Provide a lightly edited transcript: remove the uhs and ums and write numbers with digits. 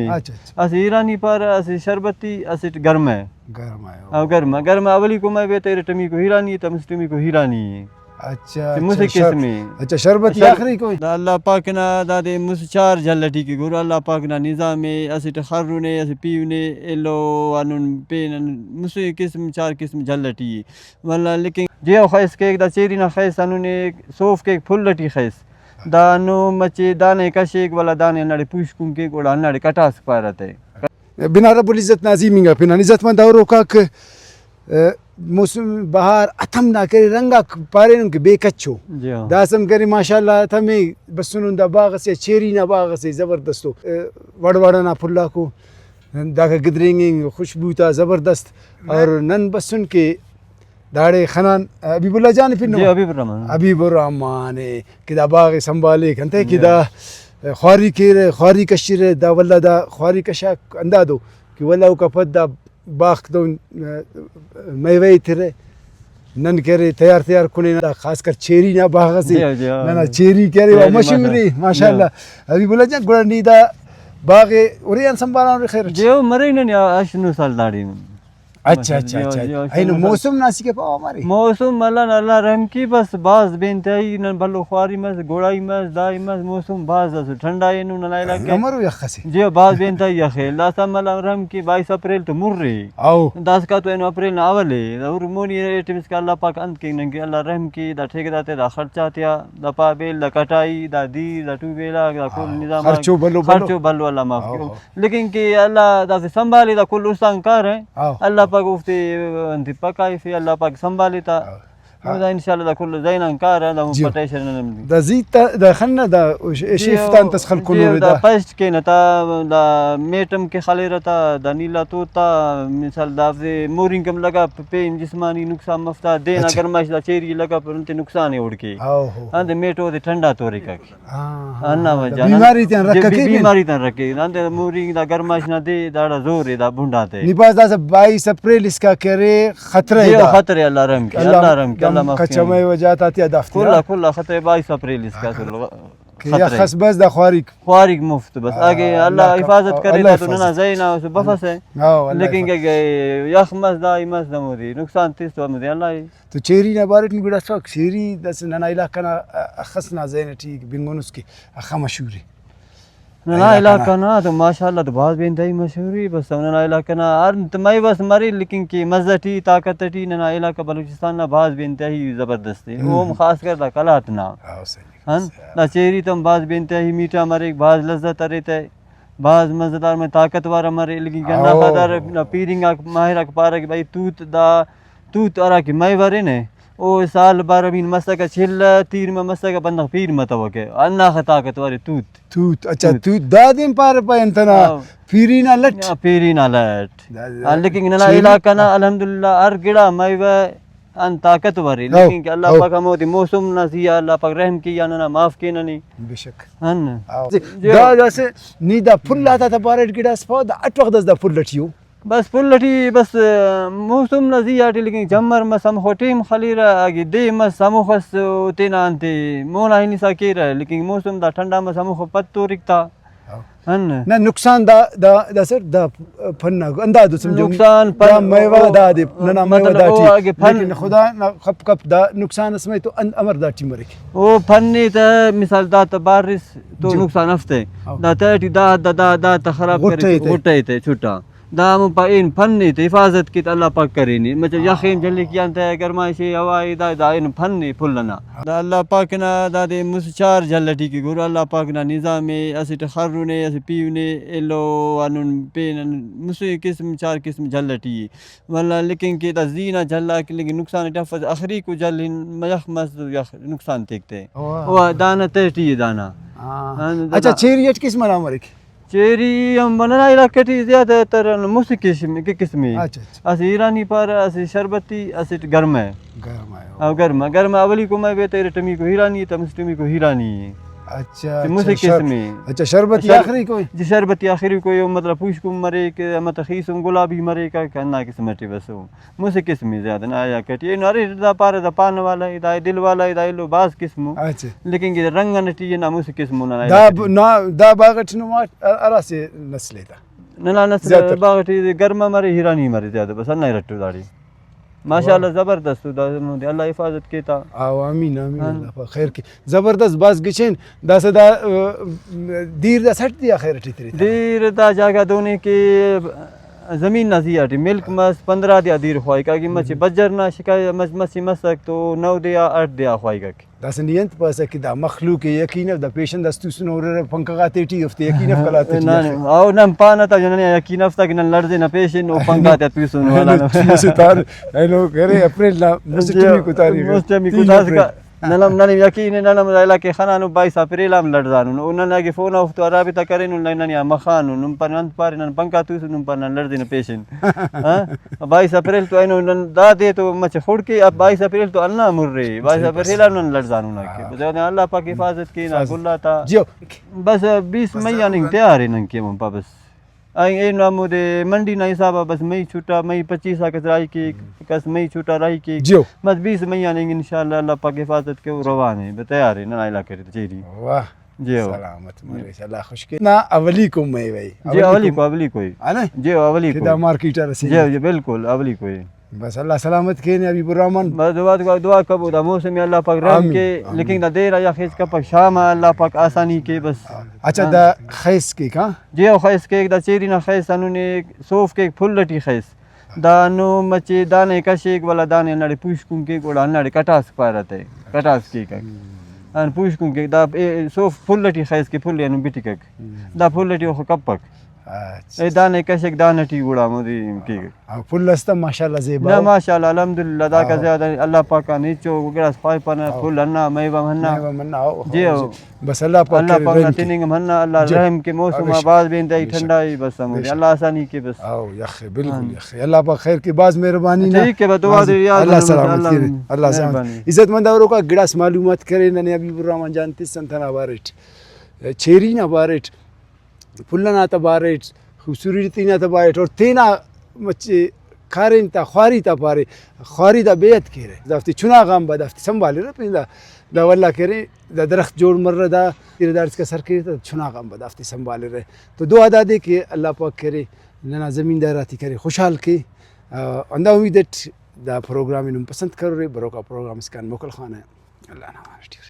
اچھا اچھا اسی ایرانی پر اسی شربتی اسی گرم ہے گرم آیا گرم اولی کو میں بیتے ٹمی کو ہیرانی تم ٹمی کو ہیرانی اچھا موسیقی قسمی اچھا شربت آخری کوئی اللہ پاک نا دادے مس چار جلٹی کی گور اللہ پاک نا نظام اسی خرونے اسی پیونے ایلو انن پین موسیقی قسم چار قسم جلٹی والله لیکن جیو خیس کیک دا چیری نا خیس انونے صوف کیک پھل لٹی خیس دانو مچے دانے کشیک والا دانے نڑے پوشکون کیک وڑا نڑے کٹاس پارتے بنا رب العزت نازیمینگا پھر عزت مند اور کا موسم بہار اتم نہ کرے رنگا پارے کے بے کچو جی ہاں داسم کرے ماشاءاللہ تھمے بسنون دا باغ سے چیری نہ باغ سے زبردست وڑ وڑنا پھلا کو دا گدرینگ خوشبو تا زبردست اور نن بسن کے داڑے خنان حبیب اللہ جان پھر جی حبیب الرحمان کہ دا باغ سنبھالے کھنتے کہ دا خواری کے خواری کشیر دا واللہ دا خواری کشا اندادو کہ واللہ کا پد دا باغ تو میوے تھرے نن کرے تیار کنے خاص کر چیری نہ باغ سے نہ چیری کرے مشہوری ماشاءاللہ حبیب اللہ جان گڑ نیدا باغ اوریان سنبھالنا خیر جو مرین نے اشنو سال داڑی اچھا اچھا اچھا اینو موسم ناسی کے پاو ہمارے موسم اللہ رحم کی بس باز بینتائی نن بلو خواری مس گوڑائی مس دائی مس موسم باز اس ٹھنڈا اینو نہ لائی لگے ہمارو یخسی جی باز بینتائی یخے اللہ تعالی اللہ رحم کی 22 اپریل تو مر رہی او داس کا تو اینو اپریل نہ اولے اور مونی ایٹمس کا اللہ پاک انت کی نن اللہ رحم کی دا ٹھیکیدار تے دا خرچہ تیا دا پابیل دا کٹائی دا دی دا ٹو بیلا دا کل نظام خرچو بلو اللہ معاف کرو لیکن کہ اللہ دا سنبھالے دا کل استان کار ہے اللہ پاک افتے انت پکائی فی اللہ پاک سنبھالی تا دا انشاءاللہ دا کل زینان کار ہے دا پٹیشن دا زیت دا خنہ دا شیفتان تسخل کنو دا پشت کے نتا دا میٹم کے خالی رہتا دا نیلا توتا مثال دا مورنگ کم لگا پین جسمانی نقصان مفتا دینا گرمائش دا چیری لگا پر انتے نقصان ہے اڑ کے اندے میٹو دے ٹھنڈا تو رکھا کی اننا وجہ بیماری تن رکھے اندے مورنگ دا گرمائش نہ دے دا زور ہے دا بھنڈا تے نپاس دا 22 اپریل اس کا کرے خطرہ ہے خطرہ اللہ رحم کی اللہ رحم کی اللہ معاف کچا میں وجاتا تیا دفتر کلا خطرہ 22 اپریل اس کا یا خس بس دا خوارق مفت بس آگے اللہ حفاظت کرے گا تو نہ زینا اس بفس ہے لیکن کہ یخ مس دائی مس نمودی نقصان تیس تو مدی اللہ تو چیری نہ بارک نی گڑا ساک چیری دس ننا علاقہ نا خسنا زین ٹھیک بنگون اس کی اخا مشہوری ننا علاقہ نا تو ماشاءاللہ تو بہت بینتائی مشہوری بس ننا علاقہ نا تمہیں بس مری لیکن کہ مزٹی طاقت ٹی ننا علاقہ بلوچستان نا بہت بینتائی زبردست ہے وہ خاص کر دا کلات نا نا چیری تم بعض بینتائی میٹھا مرے بعض لذت رہتا ہے بعض مزدار میں طاقتور مرے لیکن کہ اللہ خدا پیرنگا ماہرہ پارا کہ بھائی توت ارا کہ میں ورے نے او سال بارہ مسا کا چھل تیر میں مسا کا بندہ پیر متوقع اللہ طاقتور توت اچھا توت دادیم پار پا انتنا پیرینا لٹ لیکن ننا علاقہ نا الحمدللہ ہر گڑا میں ان طاقتور ہے لیکن کہ اللہ پاک ہمودی موسم نہ سیا اللہ پاک رحم کیا نہ معاف کینا نہیں بے شک ہن دا جیسے نیدا پھل آتا تھا بارٹ گڑا سپا اٹ وقت دا پھل لٹیو بس پھل لٹی بس موسم نہ سیا لیکن جمر مسم ہوٹیم خلیرا اگے دے مسم خس تینا انتے مونا ہی نسا کیرا لیکن موسم دا ٹھنڈا مسم خ پتو رکتا ہن نہ نقصان دا سر دا پھن انداز سمجھو نقصان پر میوہ دا دے نہ میوہ دا ٹھیک لیکن خدا نہ کپ دا نقصان اس میں تو امر دا ٹی مرے او پھنی تا مثال دا بارش تو نقصان ہفتے دا تی دا خراب کرے گٹے تے چھٹا دام پائن پھنی تے حفاظت کی اللہ پاک کرینی مطلب یخیم جلی کیانتا ہے گرمائشی ہوائی دا ان پھنی پھلنا دا اللہ پاک نا دا دے مسچار جلٹی کی گور اللہ پاک نا نظام اسی خرونے اسی پیونے ایلو انن پین موسیقی قسم چار قسم جلٹی والله لیکن کہ دا زینا جلا لیکن نقصان ٹفز اخری کو جل یخ مس یخ نقصان تکتے او دانا تیٹی دانا اچھا چیریٹ کس مرا مرے چیری ہم بنانا علاقہ ٹی زیادہ تر موسیقی کی قسمی اسی ایرانی پر اسی شربتی اسی گرم ہے گرم اولی کو میں بیتے ٹمی کو ہیرانی تم ٹمی کو ہیرانی اچھا موسیقی اسمی اچھا شربت آخری کوئی جی شربتی آخری کوئی مطلب پوشکم مرے کہ مطلب خیسم گلابی مرے کا کہنا قسمتی بس موسیقی اسمی زیادہ نہ آیا کٹی نارے دا پارے دا پان والا دا دل والا دا لو باز قسم اچھا لیکن کہ رنگ نٹی نہ موسیقی اسم نہ دا باغٹ نما ارا سے نسل تھا نہ نسل باغٹی گرما مرے ہیرانی مرے زیادہ بس نہ رٹو داڑی ماشاءاللہ زبردست دا اللہ حفاظت کیتا آمین آمین اللہ خیر کی زبردست باز گچین دا صدا دیر دا سٹ دیا خیر ٹھیک دیر دا جگہ دونے کے زمین نہ زیادہ ملک مس 15 دیا دیر خواہی کا کہ مچ بجر نہ شکای مسی مسک تو 9 دیا 8 دیا خواہی کا دا سنینت پاسا کہ دا مخلوق یقین دا پیشن دستو سنور پنکا تیٹی افتے یقین کلاتے نہ او نہ پانا تا جن یقین افتا کہ نہ لڑدے نہ پیشن او پنکا تے تو سن والا نہ ستار ہیلو کرے اپریل لا مستمی کو تاریخ مستمی کو تاریخ نلم نل یقین نلم رایلا کے خنانو 22 اپریل ام لڑدانو انن کے فون اف تو رابطہ کرن نن مخانو نم پنن پار نن پنکا تو سن پن لڑدے نہ پیشن ہاں 22 اپریل تو اینو دا دے تو مچ خڑ کے اب 22 اپریل تو اللہ مر رہی 22 اپریل نن لڑدانو نہ کہ اللہ پاک حفاظت کی نہ اللہ تا بس 20 مئی نہیں تیار ہیں کہ ہم بس این نامو دے منڈی نہ حساب بس مئی چھوٹا مئی 25 کا رائی کی کس مئی چھوٹا رائی کی بس 20 مئی نہیں انشاءاللہ اللہ پاک حفاظت کے روان ہے تیار ہے نہ علاقے چیری واہ جی سلامت ماشاء اللہ خوش کے نا اولی کو میں بھائی جی اولی کوئی جی اولی کو مارکیٹر سی جی بالکل اولی کوئی بس اللہ سلامت کے نے ابیب الرحمن بس دعا کبو دا موسم اللہ پاک رحم کے لیکن دا دیر یا خیز کا پاک شام اللہ پاک آسانی کے بس اچھا دا خیز کے ہاں جی او خیز کے دا چیری نہ خیز انہوں نے صوف کے پھل لٹی خیز دا نو مچے دانے کشیک والا دانے نڑے پوشکوں کے گوڑا نڑے کٹاس پارتے کٹاس کی کا ان پوشکوں کے دا صوف پھل لٹی خیز کے پھل انو بیٹی کک دا پھل لٹی او کپک اے دانے کشک دانٹی گوڑا مودی کی پھل استا ماشاءاللہ زیبا نا ماشاءاللہ الحمدللہ دا کا زیادہ اللہ پاک نیچو گراس پای پنا پھل انا میوہ منا جی بس اللہ پاک تیننگ منا اللہ رحم کے موسم آباز بین دائی ٹھنڈائی بس ہمیں اللہ آسانی کے بس آو یخی بالکل یخی اللہ پاک خیر کی باز مہربانی نا ٹھیک ہے دعا دے یاد اللہ سلامت کرے اللہ سلامت عزت مند اوروں کا گڑاس معلومات کرے ننے ابیب الرحمن جانتی سنتنا بارٹ چیری نا بارٹ پھلنا تا بارٹ خوبصورتی نا تا بارٹ اور تینا مچے کھارین تا خواری تا پارے خواری دا بیعت کرے دافتی چنا غام با دافتی سنبھالے نا پیندا دا واللہ کرے دا درخت جوڑ مر رہا دا تیرے دار اس کا سر کرے تا چنا غام با دافتی سنبھالے رہے تو دعا دا دے کہ اللہ پاک کرے ننا زمین داراتی کرے خوشحال کے اندہ امیدت دا پروگرام انہوں پسند کر رہے برو کا پروگرام اس کا موکل خانہ ہے اللہ نہ